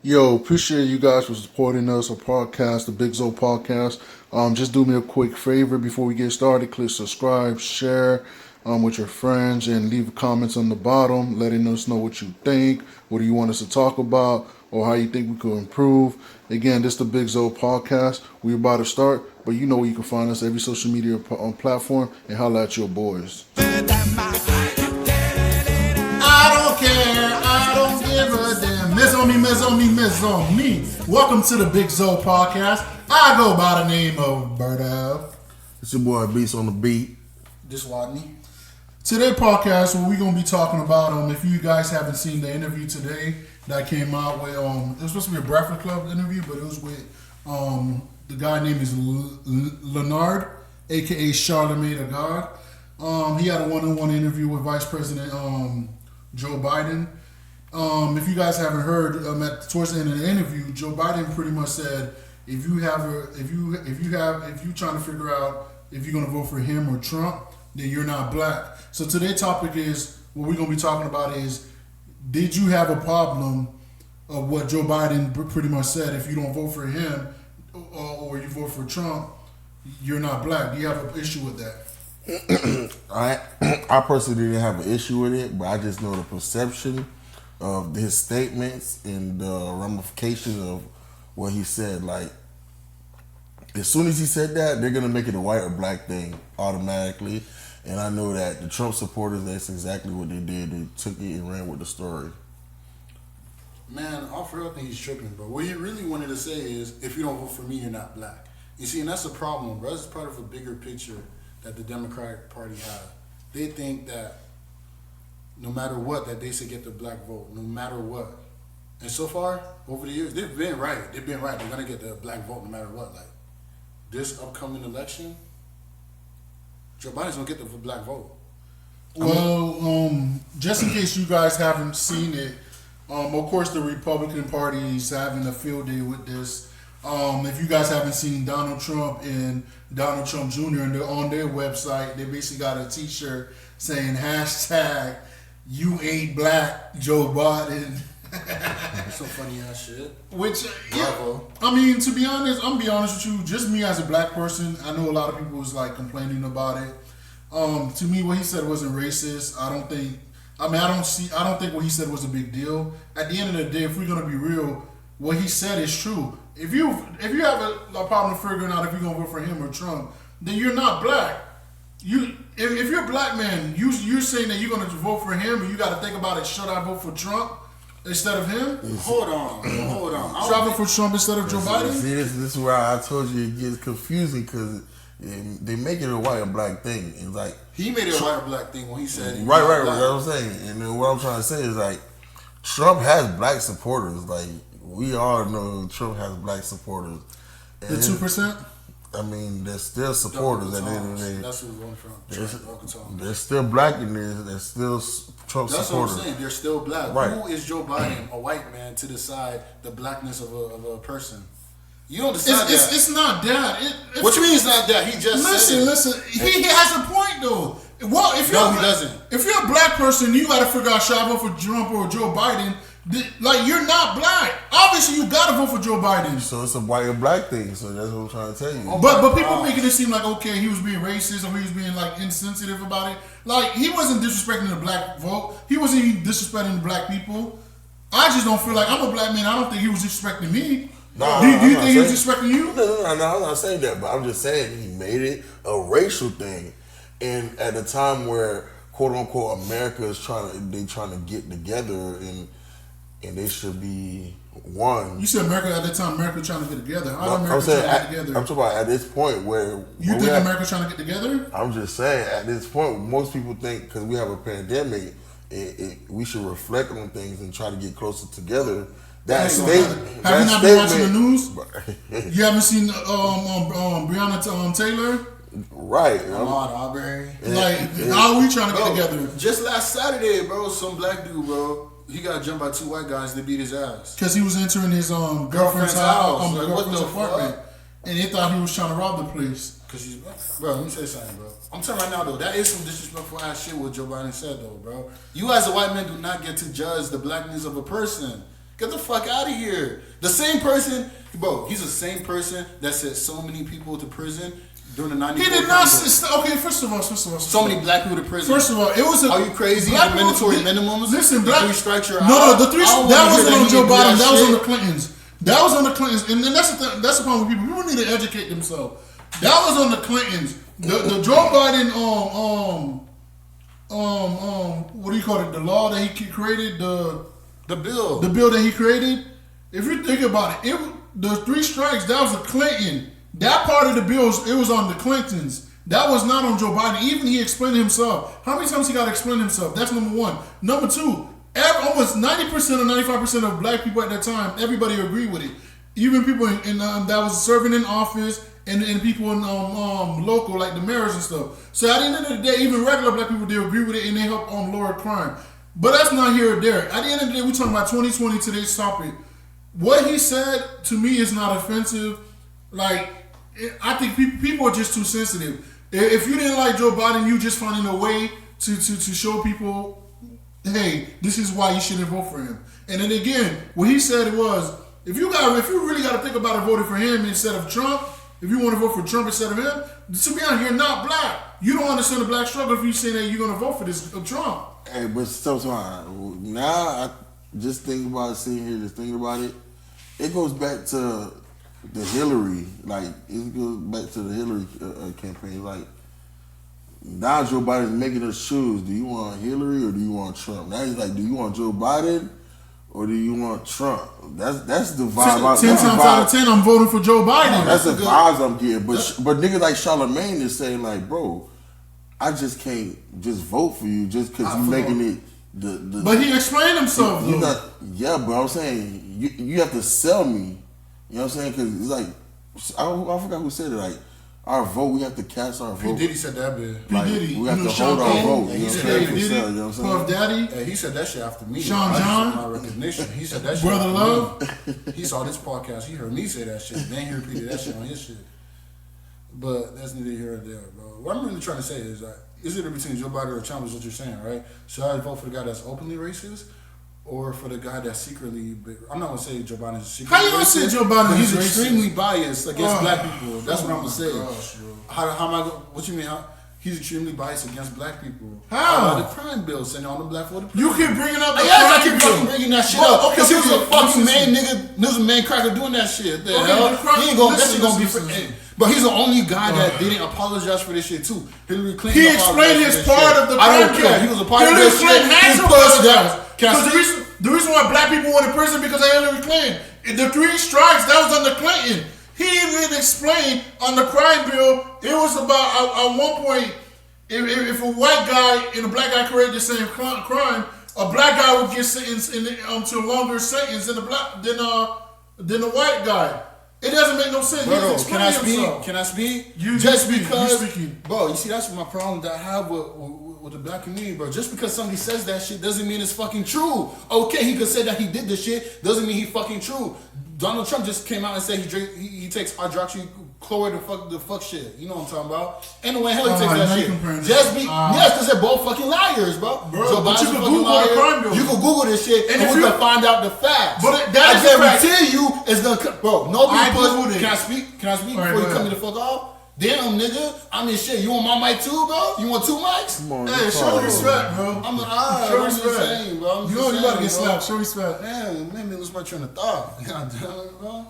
Yo, appreciate you guys for supporting us, our podcast, the Big Zo podcast. Just do me a quick favor before we get started. Click subscribe, share with your friends, and leave comments on the bottom, letting us know what you think, what do you want us to talk about, or how you think we could improve. Again, this is the Big Zo podcast. We're about to start, but you know where you can find us every social media platform and holla at your boys. I don't care, I don't give a damn. Miss on me, miss on me, miss on me. Welcome to the Big Zo podcast. I go by the name of Bird. It's your boy Beats on the beat. This Watney. Today podcast, what we're gonna be talking about, if you guys haven't seen the interview today that came out with, it was supposed to be a Breakfast Club interview, but it was with the guy named is Leonard, aka Charlemagne the God. He had a one-on-one interview with Vice President Joe Biden. If you guys haven't heard, towards the end of the interview, Joe Biden pretty much said, if you trying to figure out if you're gonna vote for him or Trump, then you're not black. So today's topic is, what we're gonna be talking about is, did you have a problem of what Joe Biden pretty much said? If you don't vote for him or you vote for Trump, you're not black. Do you have an issue with that? I personally didn't have an issue with it, but I just know the perception of his statements and the ramifications of what he said. Like, as soon as he said that, they're gonna make it a white or black thing automatically. And I know that the Trump supporters, that's exactly what they did. They took it and ran with the story. Man, I for real think he's tripping, bro. What he really wanted to say is, if you don't vote for me, you're not black. You see, and that's the problem, bro. It's part of a bigger picture that the Democratic Party have. They think that no matter what, that they should get the black vote, no matter what. And so far, over the years, they've been right. They've been right. They're gonna get the black vote no matter what. Like, this upcoming election, Joe Biden's gonna get the black vote. Well, just in case you guys haven't seen it, of course the Republican Party is having a field day with this. If you guys haven't seen Donald Trump and Donald Trump Jr. on their website, they basically got a T-shirt saying #You ain't black, Joe Biden. Some funny ass shit. Which, yeah, I mean, to be honest, I'm gonna be honest with you. Just me as a black person, I know a lot of people was like complaining about it. To me, what he said wasn't racist. I don't think what he said was a big deal. At the end of the day, if we're gonna be real, what he said is true. If you have a problem figuring out if you're gonna vote for him or Trump, then you're not black. If you're a black man, you're saying that you're gonna vote for him, and you got to think about it. Should I vote for Trump instead of him? Hold on. Should I vote for Trump instead of Joe Biden? See, this is where I told you it gets confusing because they make it a white or black thing. It's like he made it a white or black thing when he said right. That's what I'm saying. And then what I'm trying to say is like Trump has black supporters. Like, we all know Trump has black supporters. And the 2%. I mean, they're still supporters at the end of the day. That's where we're from. They're still black in there. They're still Trump supporters. That's what I'm saying. They're still black. Right. Who is Joe Biden, a white man, to decide the blackness of a person? You don't decide that. It's not that. What you mean it's not that? He just listen. He has a point though. Well, he doesn't. If you're a black person, you got to figure out should I vote for Trump or Joe Biden. Like, you're not black. Obviously, you gotta vote for Joe Biden. So it's a white or black thing. So that's what I'm trying to tell you. But people making it seem like, okay, he was being racist or he was being like insensitive about it. Like, he wasn't disrespecting the black vote. He wasn't even disrespecting the black people. I just don't feel like, I'm a black man. I don't think he was disrespecting me. Do you think he was disrespecting you? No, I'm not saying that. But I'm just saying he made it a racial thing, and at a time where quote unquote America is trying to get together and they should be one. You said America at that time. America trying to get together. How America trying to get together? I'm talking about at this point where you think America trying to get together. I'm just saying at this point, most people think because we have a pandemic, we should reflect on things and try to get closer together. Have you not been watching the news? You haven't seen Breonna Taylor? Right. Ahmaud Arbery. How are we trying to get together? Just last Saturday, bro, some black dude, bro, he got jumped by 2 white guys to beat his ass. Because he was entering his girlfriend's house, girlfriend's apartment. And they thought he was trying to rob the place. Bro, let me say something, bro. I'm telling you right now, though, that is some disrespectful ass shit what Joe Biden said, though, bro. You as a white man do not get to judge the blackness of a person. Get the fuck out of here. The same person, bro, he's the same person that sent so many people to prison during the 94. He did not. Okay, first of all. So many black people to prison. First of all, it was a. Are you crazy? The mandatory minimums? Listen, the black. 3 strikes you're out. No, the 3. That wasn't on Joe Biden. That was on the shit. Clintons. That was on the Clintons, and then that's the thing, that's the problem with people. People need to educate themselves. That was on the Clintons. The Joe Biden what do you call it? The law that he created, the bill that he created. If you think about it, the 3 strikes, that was a Clinton. That part of the bill, it was on the Clintons. That was not on Joe Biden. Even he explained himself. How many times he got to explain himself? That's number one. Number two, almost 90% or 95% of black people at that time, everybody agreed with it. Even people that was serving in office and people in local, like the mayors and stuff. So at the end of the day, even regular black people, they agree with it and they help lower crime. But that's not here or there. At the end of the day, we're talking about 2020, today's topic. What he said to me is not offensive. Like, I think people are just too sensitive. If you didn't like Joe Biden, you just finding a way to show people, hey, this is why you shouldn't vote for him. And then again, what he said was, if you really got to think about it, voting for him instead of Trump, if you want to vote for Trump instead of him, to be honest, you're not black. You don't understand the black struggle if you say that you're going to vote for this Trump. Hey, but sometimes now I just think about it, sitting here, just thinking about it. It goes back to the Hillary, like it goes back to the Hillary campaign. Like now, Joe Biden's making us choose: do you want Hillary or do you want Trump? Now he's like, do you want Joe Biden or do you want Trump? That's the vibe. 10 times out of 10, I'm voting for Joe Biden. That's the vibes I'm getting. But niggas like Charlamagne is saying like, bro, I just can't just vote for you just because you making it. But he explained himself. Yeah, but I'm saying you have to sell me. You know what I'm saying? Because it's like I forgot who said it. Like our vote, we have to cast our vote. P Diddy said that bit. Like, P Diddy, we have to hold our vote. Yeah, You he know said what I'm that. saying? You know what I'm saying? Puff Daddy. Hey, he said that shit after me. Sean I John. just my recognition. He said that shit. Brother after Love. Me. He saw this podcast. He heard me say that shit. Then he repeated that shit on his shit. But that's neither here or there, bro. What I'm really trying to say is that is it between Joe Biden or Trump is what you're saying, right? Should I vote for the guy that's openly racist? Or for the guy that's secretly, I'm not gonna say Joe Biden is secretly How you gonna say Joe Biden He's is extremely biased against black people. That's what I'm gonna say. Gosh, how am I? What you mean? He's extremely biased against black people. How? The crime bill sending all the black folk to prison. You keep bringing up the I crime keep fucking bill. bringing that shit Bro, up because he was a fucking listen. main nigga. There was a main cracker doing that shit. The Okay, hell? the crime- He ain't gonna. That listen, shit gonna be. listen, listen. But he's the only guy that didn't apologize for this shit too. Hillary Clinton. He explained his part of the I don't crime care. bill. He was a part of Hillary this shit. Clinton had He to pushed that. apologize. Can I Because speak? the reason why black people went to prison because of Hillary Clinton. The 3 strikes, that was under Clinton. He even explained on the crime bill, it was about, at one point, if a white guy and a black guy created the same crime, a black guy would get sentenced to a longer sentence than the white guy. It doesn't make no sense. Bro, He's can I explaining speak? himself. Can I speak? You just speak. because, You speaking. bro. You see, that's my problem that I have with the black community, bro. Just because somebody says that shit doesn't mean it's fucking true. Okay, he could say that he did this shit, doesn't mean he fucking true. Donald Trump just came out and said he takes hydroxychloroquine to fuck shit. You know what I'm talking about? Ain't no way hell he takes that shit. Just yes, because they're both fucking liars, bro. Bro, but Biden's you a can fucking Google the crime bill. You can Google this shit and if we you- can find out the facts. But I that is a fact. guarantee you it's gonna bro. Nobody I puts. Googled it. Can I speak? Can I speak All right, before you go cut me ahead. the fuck off? Damn, nigga. I mean, shit. You want my mic too, bro? You want 2 mics? Come on, Hey, you show call respect, it. bro. I'm Show just respect. saying, bro. I'm You just know you about to saying, get bro. slapped. Show respect. Man, made me lose my train of thought. God damn it, bro.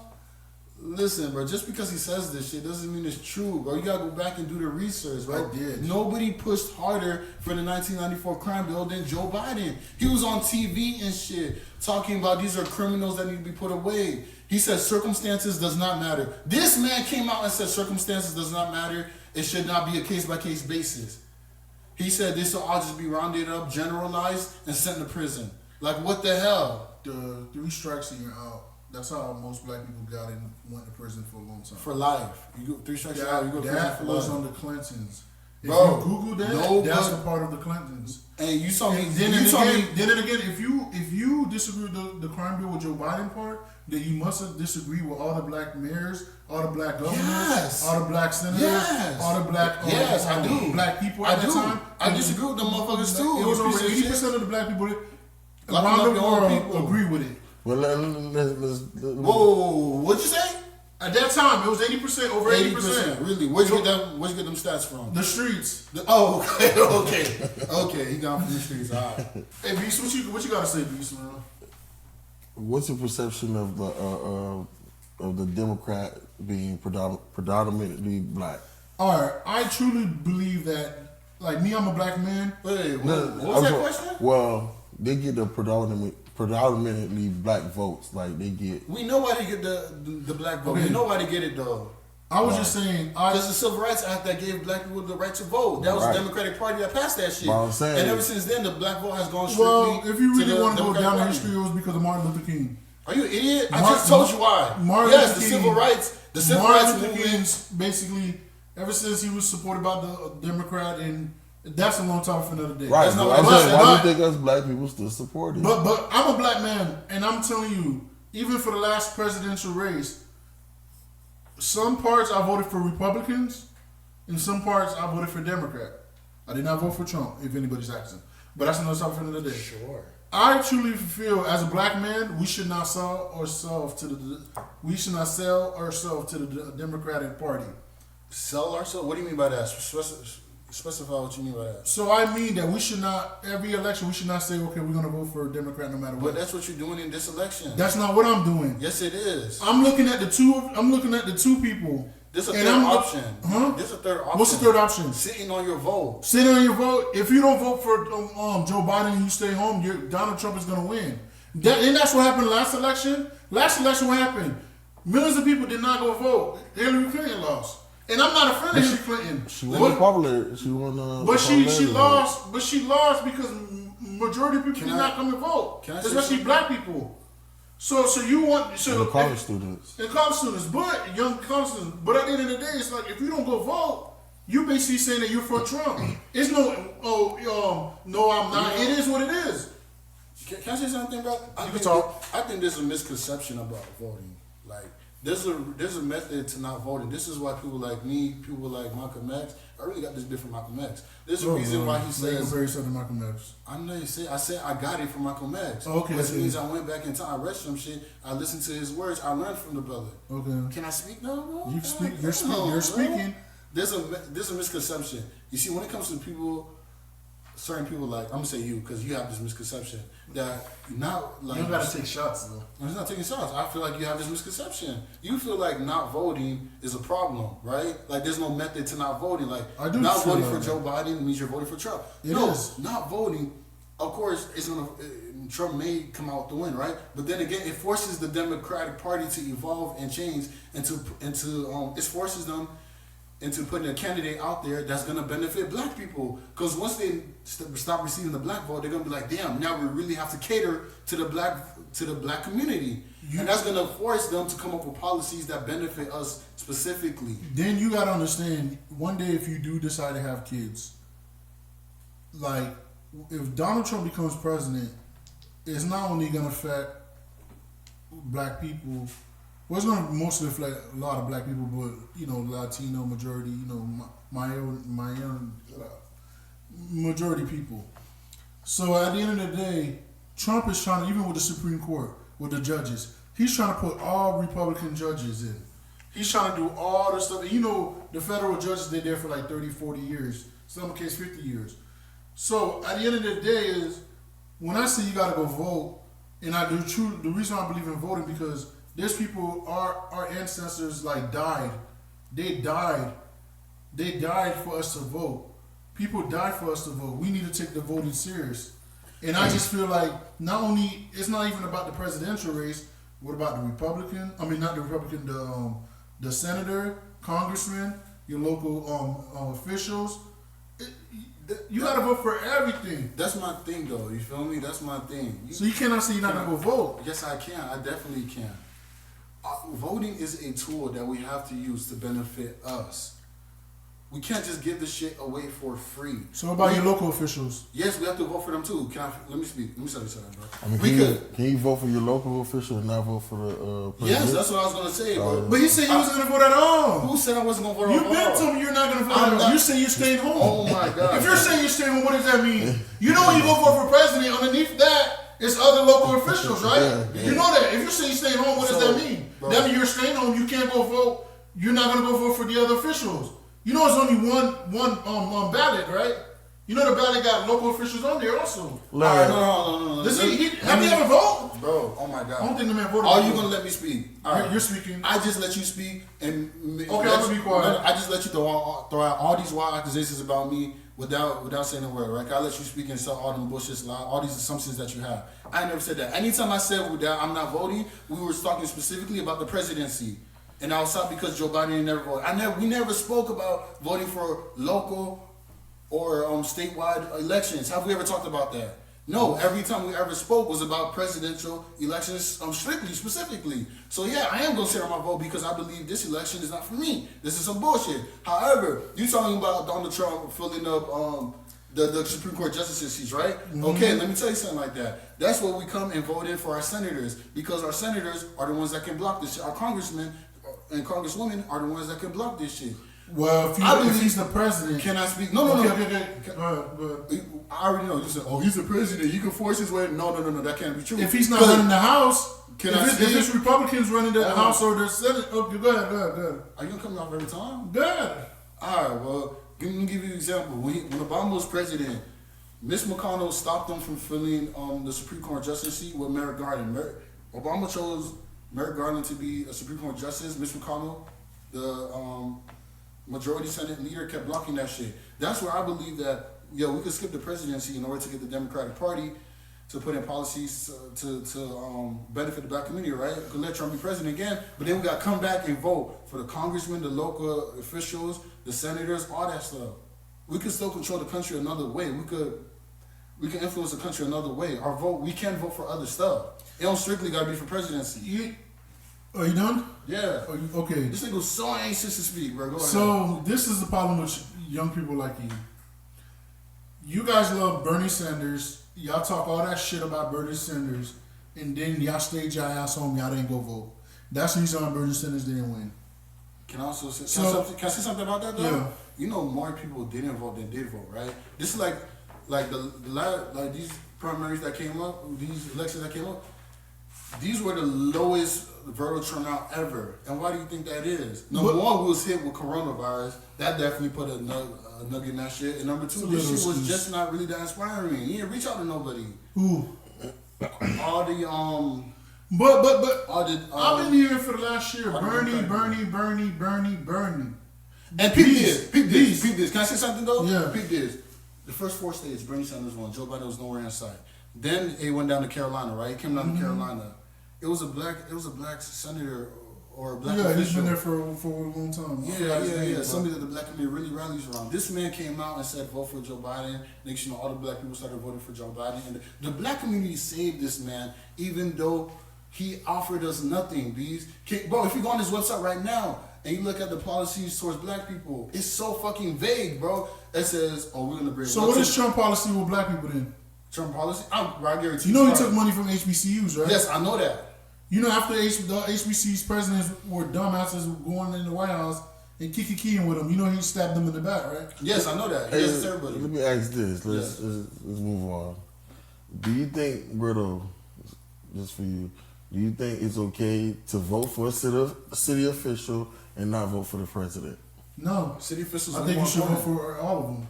Listen, bro, just because he says this shit doesn't mean it's true, bro. You gotta go back and do the research, bro. I did. Nobody pushed harder for the 1994 crime bill than Joe Biden. He was on TV and shit talking about these are criminals that need to be put away. He said circumstances does not matter. This man came out and said circumstances does not matter. It should not be a case-by-case basis. He said this will all just be rounded up, generalized, and sent to prison. Like, what the hell? The 3 strikes and you're out. That's how most black people got in, went to prison for a long time. For life. You go 3 strikes out, you go to prison That for was life. on the Clintons. If Bro, you Google that, that's a part of the Clintons. And you saw me. And then you saw me. again, if you disagree with the crime bill with Joe Biden part, then you must disagree with all the black mayors, all the black governors, Yes. all the black senators, Yes. all the black Yes, I do. black people I at do. the time. I disagree with them motherfuckers too. It was You over piece of 80% of the black people Locking around up the your own world people. agree with it. Well, let's Whoa, what'd you say? At that time, it was 80%, over 80%. Really? Where'd you get them stats from? The streets. Okay. He got from the streets. All right. Hey, Beast, what you gotta say, Beast, man? What's your perception of the Democrat being predominantly black? All right, I truly believe that, like me, I'm a black man. Wait, what was that question? Well, they get the predominantly black votes. Like they get. We know why they get the black vote. Okay. We know why they get it though. I was just saying, Because the Civil Rights Act that gave black people the right to vote. That was Right. the Democratic Party that passed that shit. But I'm saying- And ever since then, the black vote has gone strictly well, if you really to want to go Democratic down the Party. history, it was because of Martin Luther King. Are you an idiot? I Martin- just told you why. Martin Yes, Luther the King- civil rights Martin Luther movement. King's basically, ever since he was supported by the Democrat, and that's a long time for another day. Right. That's not But I'm what saying, I'm why saying. do you think us black people still support it? But I'm a black man, and I'm telling you, even for the last presidential race, some parts I voted for Republicans, and some parts I voted for Democrat. I did not vote for Trump, if anybody's asking. But that's another topic for another day. Sure. I truly feel, as a black man, we should not sell ourselves to the Democratic Party. Sell ourselves? What do you mean by that? Specify what you mean by that. So I mean that we should not, every election, we should not say, okay, we're going to vote for a Democrat no matter But what. that's what you're doing in this election. That's not what I'm doing. Yes, it is. I'm looking at the two people. This is a and third I'm option. Huh? This is a third option. What's the third option? Sitting on your vote. Sitting on your vote. If you don't vote for Joe Biden and you stay home, Donald Trump is going to win. And that's what happened last election. Last election, what happened? Millions of people did not go vote. Hillary Clinton lost. And I'm not a friend of Hillary Clinton. She wasn't popular. She won. But she lost. But she lost because majority of people did not come and vote, Can I say especially something? black people. So you want the college students. and college students, but young college students. But at the end of the day, it's like if you don't go vote, you basically saying that you're for Trump. It's no, no, I'm not. It is what it is. Can I say something, bro? I think there's a misconception about voting. Like there's a method to not voting. This is why people like me, people like Malcolm X. I really got this different Malcolm X. There's a reason why he says. Very certain Malcolm X. I know you say. I said I got it from Malcolm X. Okay, Which okay. means I went back in time. I read some shit. I listened to his words. I learned from the brother. Okay. Can I speak now, bro? You speak. You're Come on, speaking. You're bro. speaking. There's a misconception. You see, when it comes to people, certain people like I'm gonna say you because you have this misconception that not like You don't gotta take shots though. I'm not taking shots. I feel like you have this misconception. You feel like not voting is a problem, right? Like there's no method to not voting. Like I do not feel voting like for that. Joe Biden means you're voting for Trump. It no, is. not voting. Of course, it's gonna. Trump may come out the win, right? But then again, it forces the Democratic Party to evolve and change, and it forces them into putting a candidate out there that's gonna benefit black people. Because once they stop receiving the black vote, they're gonna be like, damn, now we really have to cater to the black community, and that's gonna force them to come up with policies that benefit us specifically. Then you gotta understand. One day, if you do decide to have kids, like if Donald Trump becomes president, it's not only gonna affect black people. Well, it's gonna mostly affect a lot of black people, but Latino majority, my own majority people. So at the end of the day, Trump is trying to, even with the Supreme Court, with the judges, he's trying to put all Republican judges in. He's trying to do all the stuff. The federal judges, they're there for like 30, 40 years. Some case 50 years. So at the end of the day is, when I say you gotta go vote, and I do the reason I believe in voting because there's people, our ancestors died. They died for us to vote. People died for us to vote. We need to take the voting serious. And I just feel like it's not even about the presidential race. What about the Republican? I mean, not the Republican, the senator, congressman, your local officials. You gotta vote for everything. That's my thing, though. You feel me? That's my thing. So you cannot say you're not gonna go vote. Yes, I can. I definitely can. Voting is a tool that we have to use to benefit us. We can't just give the shit away for free. So what about your local officials? Yes, we have to vote for them too. Let me speak. Let me tell you something, bro. I mean, can you vote for your local official and not vote for the president? Yes, that's what I was gonna say. But you said you wasn't gonna vote at all. Who said I wasn't gonna vote You at all? been told me you're not gonna vote at all. You say you're staying home. Oh my God. If you're saying you're staying home, what does that mean? You know when you go vote for president, underneath that, It's other local officials, right? Yeah. You know that. If you say you staying home, what does that mean? That means you're staying home. You can't go vote. You're not gonna go vote for the other officials. You know, it's only one ballot, right? You know the ballot got local officials on there also. Larry, No. Have you ever voted? Bro, oh my God. I don't think the man voted. Are you gonna let me speak? All right. You're speaking. I just let you speak, and Okay, I'm gonna be quiet. I just let you throw out all these wild accusations about me without saying a word, right? I let you speak and sell all them bullshit, all these assumptions that you have. I never said that. Anytime I said that I'm not voting, we were talking specifically about the presidency, and I was shocked because Joe Biden never voted. We never spoke about voting for local or statewide elections. Have we ever talked about that? No, every time we ever spoke was about presidential elections, specifically. So yeah, I am gonna say on my vote because I believe this election is not for me. This is some bullshit. However, you talking about Donald Trump filling up the Supreme Court justices seats, right? Mm-hmm. Okay, let me tell you something like that. That's what we come and voted for our senators, because our senators are the ones that can block this shit. Our congressmen and congresswomen are the ones that can block this shit. Well, if he's the president, can I speak? No. Okay. I already know. You said, "Oh, he's the president. He can force his way." No. That can't be true. If he's not running the House, if it's Republicans running the House or the Senate, okay, go ahead. Are you gonna cut me off every time? Go ahead. All right. Well, let me give you an example. When Obama was president, Mitch McConnell stopped him from filling the Supreme Court justice seat with Merrick Garland. Obama chose Merrick Garland to be a Supreme Court justice. Mitch McConnell, the majority Senate leader, kept blocking that shit. That's where I believe that we could skip the presidency in order to get the Democratic Party to put in policies to benefit the black community, right? We could let Trump be president again, but then we got to come back and vote for the congressmen, the local officials, the senators, all that stuff. We could still control the country another way. We can influence the country another way. Our vote, we can vote for other stuff. It don't strictly got to be for presidency. Are you done? Yeah. Okay. This nigga was so anxious to speak, bro. Go ahead. So this is the problem with young people like you. You guys love Bernie Sanders. Y'all talk all that shit about Bernie Sanders, and then y'all stayed your ass home. Y'all didn't go vote. That's the reason why Bernie Sanders didn't win. Can I say something about that though? Yeah. You know, more people didn't vote than did vote, right? This is like these primaries that came up, these elections that came up. These were the lowest voter turnout ever. And why do you think that is? Number one, we was hit with coronavirus. That definitely put a nugget in that shit. And number two, this shit was just not really that inspiring. He didn't reach out to nobody. Who? All the I've been hearing for the last year, Bernie. And peep this. Can I say something though? Yeah. Peep this. The first 4 states, Bernie Sanders won. Joe Biden was nowhere in sight. Then it went down to Carolina, right? It came down to Carolina. It was a black senator or a black official. He's been there for a long time. Yeah. Somebody that the black community really rallies around. This man came out and said, vote for Joe Biden. Next, all the black people started voting for Joe Biden. And the black community saved this man, even though he offered us nothing. Bro, if you go on his website right now and you look at the policies towards black people, it's so fucking vague, bro. It says, we're going to bring... So what is Trump policy with black people then? Trump policy? I guarantee you. He took money from HBCUs, right? Yes, I know that. You know, after the HBCU's presidents were dumbasses going in the White House and kicking with them, you know he stabbed them in the back, right? Yes, I know that. Yes, it's everybody. Let me ask this. Let's move on. Do you think, Brito, just for you, do you think it's okay to vote for a city official and not vote for the president? No. City officials. I think you should vote for all of them.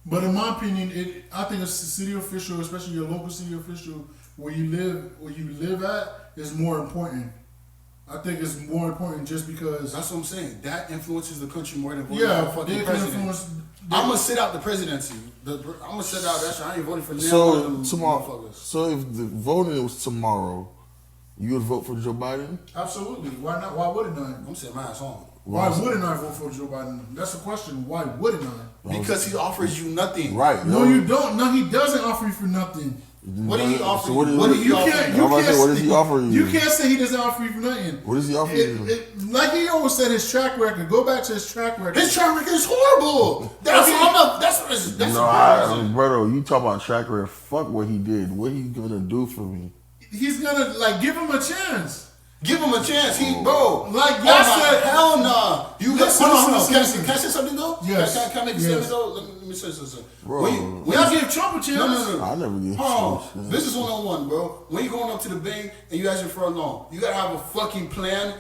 But in my opinion, I think a city official, especially your local city official, where you live at, is more important. I think it's more important just because... That's what I'm saying. That influences the country more than voting for fucking president. I'm going to sit out the presidency. I'm going to sit out that shit. I ain't voting for them. So if the voting was tomorrow, you would vote for Joe Biden? Absolutely. Why not? Why wouldn't I? I'm sitting my ass home. Why wouldn't I vote for Joe Biden? That's the question. Why wouldn't I? Because he offers you nothing. Right. No, you don't. No, he doesn't offer you for nothing. What did he offer you? What does he offer you? You can't say he doesn't offer you for nothing. What does he offer you? Like he always said, his track record. Go back to his track record. His track record is horrible. That's brother, you talk about track record. Fuck what he did. What he gonna do for me? He's gonna give him a chance. Give him a chance. Bro. Like y'all said, hell nah. You listen, hold on. listen. Can I say something though? Yes. Can I make a statement though? Let me say something. Bro. Y'all give Trump a chance. No. I never get Hold on. This is 1-on-1, bro. When you going up to the bank and you asking for a loan, you gotta have a fucking plan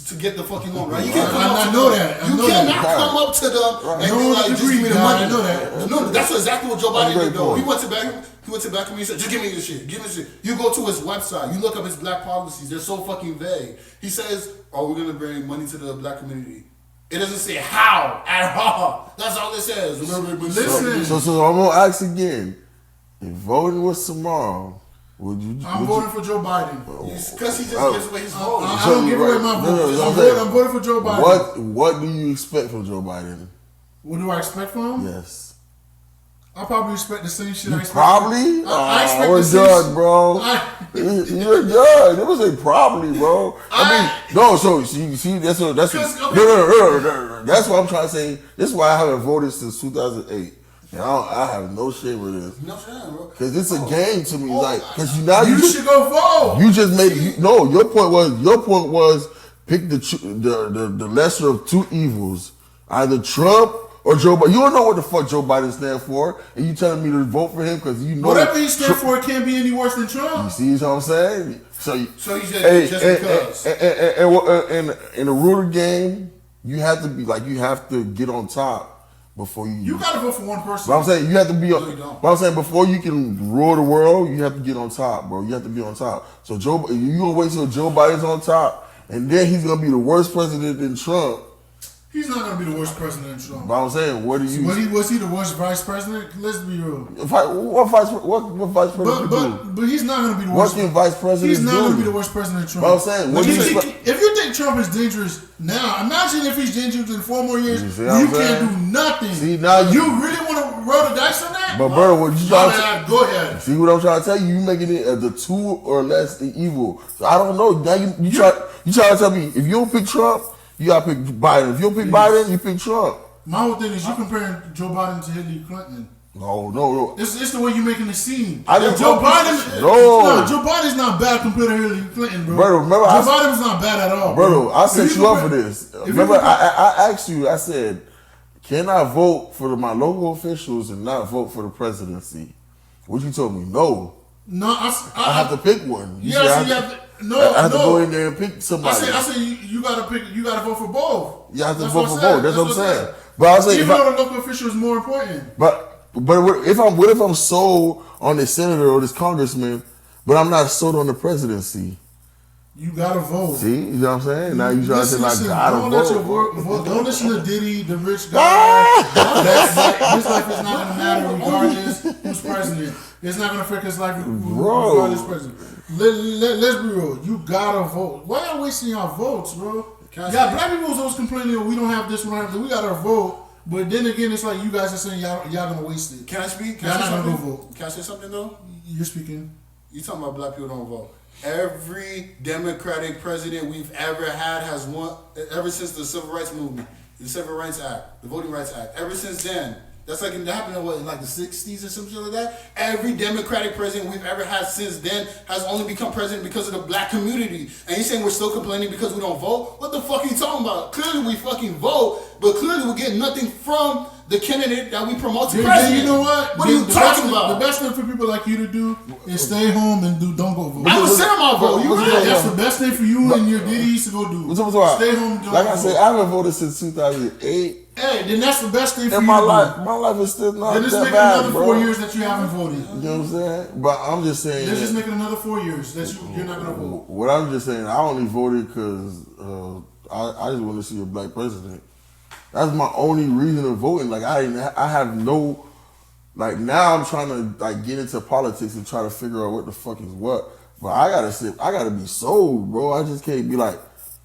to get the fucking loan, right? You can't come up to them. You cannot come up to them and be like, just give me the money. I know that. No, that's exactly what Joe Biden did though. point. He went to back and he said, just give me this shit. Give me this shit. You go to his website, you look up his black policies, they're so fucking vague. He says, oh, we're gonna bring money to the black community. It doesn't say how at all. That's all it says. Listen. So I'm gonna ask again. If voting was tomorrow, would you? I'm voting for Joe Biden. Because he just gives away his vote. I don't give away my vote. I'm voting for Joe Biden. What do you expect from Joe Biden? What do I expect from him? Yes. I probably expect the same shit. I expect Probably? I expect we're the same done, bro. You're done. It was a probably, bro. No. So you see, that's no. That's what I'm trying to say. This is why I haven't voted since 2008. And I have no shame with this. No shame, bro. Because it's a game to me. Like, because you should go vote. You just made it. No, your point was pick the lesser of two evils. Either Trump or Joe Biden. You don't know what the fuck Joe Biden stands for, and you telling me to vote for him because you know whatever he stands for, it can't be any worse than Trump. You see what I'm saying? So you just because. And in a ruler game, you have to get on top before you. You gotta vote for one person. But I'm saying you have to be. No, you don't. But I'm saying before you can rule the world, you have to get on top, bro. You have to be on top. So you gonna wait till Joe Biden's on top, and then he's gonna be the worst president than Trump. He's not gonna be the worst president than Trump. But I'm saying, what do you? Was he the worst vice president? Let's be real. What vice president? But he's not gonna be the worst. What can vice president He's not do? gonna be the worst president than Trump. But I'm saying, if you think Trump is dangerous now, imagine if he's dangerous in 4 more years. You can't do nothing. See, now you really want to roll the dice on that? But bro, what you trying to go ahead. See what I'm trying to tell you? You making it as the two or less the evil. So I don't know. Now you try to tell me if you don't pick Trump, you gotta pick Biden. If you don't pick Biden, you pick Trump. My whole thing is you comparing Joe Biden to Hillary Clinton. No. It's the way you're making the scene. Joe Biden's not bad compared to Hillary Clinton, bro. Bro, remember Joe Biden's not bad at all, bro. I set you up for this. Remember, I asked you. I said, can I vote for my local officials and not vote for the presidency? What you told me? No. No, I have to pick one. I have to go in there and pick somebody. I said you gotta pick. You gotta vote for both. You have to vote for both. That's what I'm saying. But I was saying, even though the local official is more important. But what if I'm sold on this senator or this congressman, but I'm not sold on the presidency? You gotta vote. See, you know what I'm saying? Now you trying to say I gotta vote. Don't listen to Diddy, the rich guy. His life is not gonna matter regardless who's president. It's not gonna affect his life regardless who's president. Let's be real. You gotta vote. Why y'all wasting y'all votes, bro? Black people was always complaining, we don't have this, we don't have that. We gotta vote. But then again, it's like you guys are saying y'all gonna waste it. Can I speak? Y'all not gonna go vote. Can I say something though? You're speaking. You talking about black people don't vote. Every Democratic president we've ever had has won ever since the Civil Rights Movement, the Civil Rights Act, the Voting Rights Act. Ever since then, that's like it happened in like the 60s or something like that. Every Democratic president we've ever had since then has only become president because of the black community. And you saying we're still complaining because we don't vote? What the fuck are you talking about? Clearly we fucking vote, but clearly we're getting nothing from the candidate that we promote to president. You know what? What are you talking about? The best thing for people like you to do is stay home and don't go vote. I would sit on my vote. That's the best thing for you and your Diddy's to go do. Stay home. Like I said, I haven't voted since 2008. Hey, then that's the best thing for you. And my life is still not that bad, bro. Then just make another 4 years that you haven't voted. You know what I'm saying? But I'm just saying. Let's just make it another 4 years that you're not gonna vote. What I'm just saying, I only voted because I just want to see a black president. That's my only reason of voting. Like I have no, like now I'm trying to like get into politics and try to figure out what the fuck is what. But I gotta be sold, bro. I just can't be like,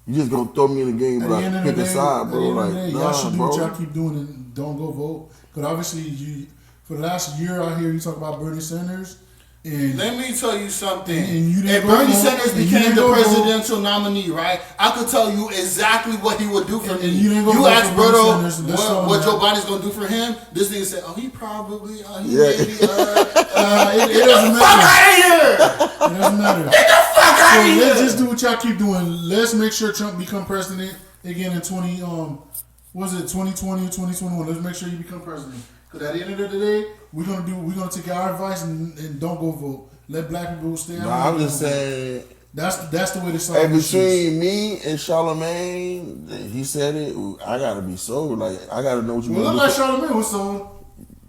you just gonna throw me in the game, but like pick a side, bro. Like, y'all should do what y'all keep doing and don't go vote. Because obviously, for the last year, I hear you talk about Bernie Sanders. And let me tell you something. And you if didn't Bernie go vote, Sanders and you became didn't the go vote. presidential nominee, right? I could tell you exactly what he would do for me. And you didn't go vote asked for Bernie Berto Sanders, let's tell him what that. Joe Biden's gonna do for him. This nigga said, "Oh, he probably, Yeah. maybe, it doesn't fuck matter. out of here! It doesn't matter. Get the fuck out So of here!" let's just do what y'all keep doing. Let's make sure Trump become president again in 2020 or 2021. Let's make sure he become president. Because at the end of the day, we're gonna take our advice and don't go vote. Let black people stay out. Nah, I'm just saying. That's the way to solve Hey, issues. between me and Charlamagne, he said it. I gotta be sober. Like I gotta know what you Well, gonna look do. like Charlamagne was sold.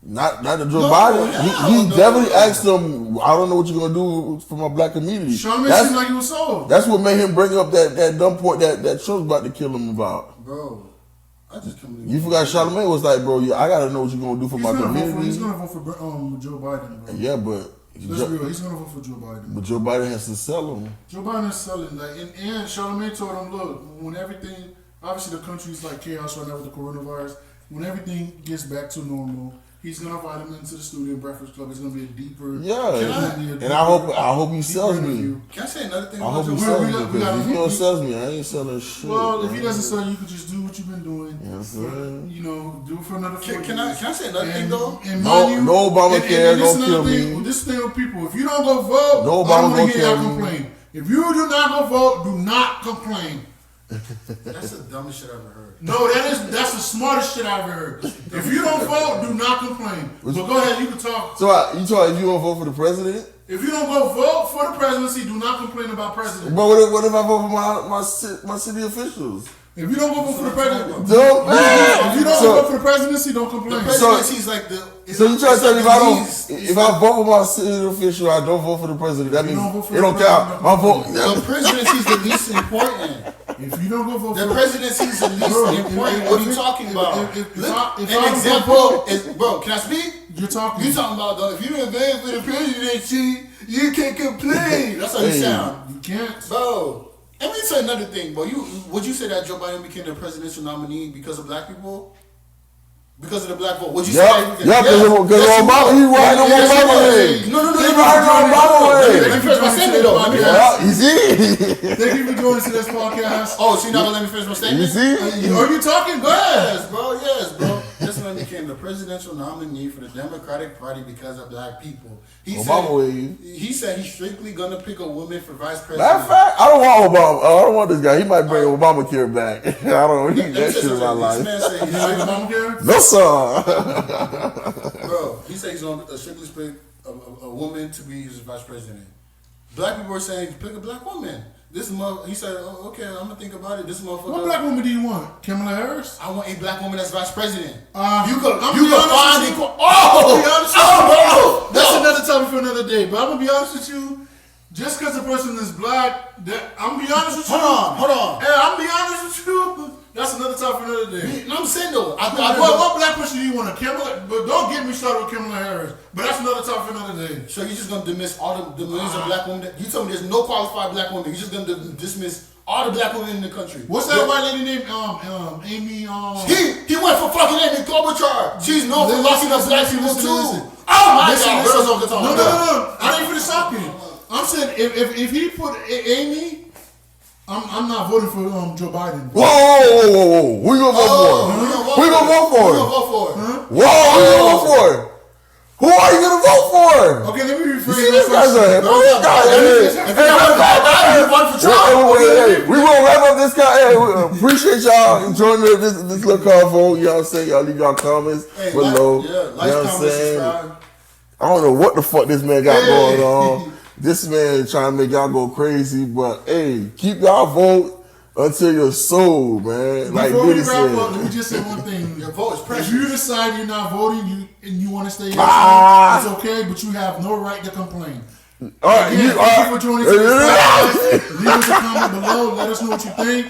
Not the Joe No, Biden. hell He no. definitely asked him. I don't know what you're gonna do for my black community. Charlamagne That's, seemed like he was sold. that's what made him bring up that dumb point that Trump's about to kill him about. Bro, I just come to You forgot Charlamagne was like, bro, I gotta know what you're gonna do for He's my gonna community. vote for Joe Biden, bro. Yeah, but Let's be real. He's gonna vote for Joe Biden. Joe Biden has to sell him. Joe Biden is selling and Charlamagne told him, look, when everything, obviously the country's like chaos right now with the coronavirus. When everything gets back to normal, he's gonna invite him into the studio Breakfast Club. It's gonna be a deeper. Yeah, and I hope he sells me. interview. Can I say another thing I about hope Joe he Biden? sells me we got- because if he don't sell me, I ain't selling shit. Well, if he man. doesn't sell, you could just do what you've been doing. Yes, sir. You know, do it for another 4 Can I say another thing though? And No- mind you, no Obamacare and this gonna is another kill thing, me. This thing with people, if you don't go vote, No I Obama don't want gonna to hear y'all kill me. complain. If you do not go vote, do not complain. That's the dumbest shit I've ever heard. No, that's the smartest shit I've ever heard. If you don't vote, do not complain. But go ahead, you can talk. So you talking if you want to vote for the president? If you don't go vote for the presidency, do not complain about president. But what if I vote for my city officials? If you don't go vote for the president, Don't man. if you don't So- vote for the presidency, don't complain. Presidency's like the. So you trying to tell me it's if I vote for my city official, I don't vote for the president? That If you means don't vote for it don't the count. president, My vote. the presidency's the least important. If you don't go vote The for presidency's the least Bro, important. if- What are if- you talking if- about? if Look, I an don't example vote- is, bro. Can I speak? you're talking. You talking about though? If you didn't vote for the presidency, you can't complain. That's how you Hey. sound, You can't. bro. And let me say another thing, bro. Would you say that Joe Biden became the presidential nominee because of black people? Because of the black vote? Would you say that? Yeah, because Obama, he riding on Obama way. No. He riding on Obama way. Let me finish my statement though. Let me finish. Yeah, you see? Thank you for joining to this podcast. Oh, so you're not gonna let me finish my statement? You see? Are you talking? Go ahead. Yes, bro. This man became the presidential nominee for the Democratic Party because of black people. Obama way. He said he's strictly gonna pick a woman for vice president. Matter of fact, I don't want Obama. I don't want this guy. He might bring Obamacare back. I don't need that shit in my This life. man said You like Obamacare? No, sir. bro, he said he's gonna strictly pick a woman to be his vice president. Black people are saying pick a black woman. This he said, oh, okay, I'm gonna think about it. This motherfucker. What black woman do you want? Kamala Harris? I want a black woman that's vice president. I'm you could be honest find with it. you. Oh, That's another topic for another day. But I'm gonna be honest with you. Just because the person is black, I'm gonna be honest with you. Hold on. Hey, I'm gonna be honest with you. That's another topic for another day. No, I'm saying though. What black person do you want? Kamala? But don't get me started with Kamala Harris. But that's another topic for another day. So you're just gonna dismiss all the millions of black women? You told me there's no qualified black women. You're just gonna dismiss all the black women in the country. What's that white lady named Amy? He went for fucking Amy Klobuchar. She's known for locking up black people too. Listen. Oh my God! Girls off the top. No. I didn't finish talking. I'm saying if he put Amy, I'm not voting for Joe Biden. Whoa. Who you gonna vote for? Who you gonna vote for? Who you gonna vote for? Whoa, who you gonna vote for? Who are you gonna vote for? Okay, let me You rephrase see my this guy's question. We will wrap up this guy. Hey, we appreciate y'all enjoying this little convo. You know what I'm saying? Y'all leave y'all comments below. You know what I'm saying? I don't know what the fuck this man got going on. This man trying to make y'all go crazy, but hey, keep y'all vote until your soul, man. Like Before we Diddy wrap said. up, let me just say one thing. Your vote is If precious. you decide you're not voting, and you want to stay here, it's okay, but you have no right to complain. All right, Again, thank you for joining us. Leave us a comment below. Let us know what you think.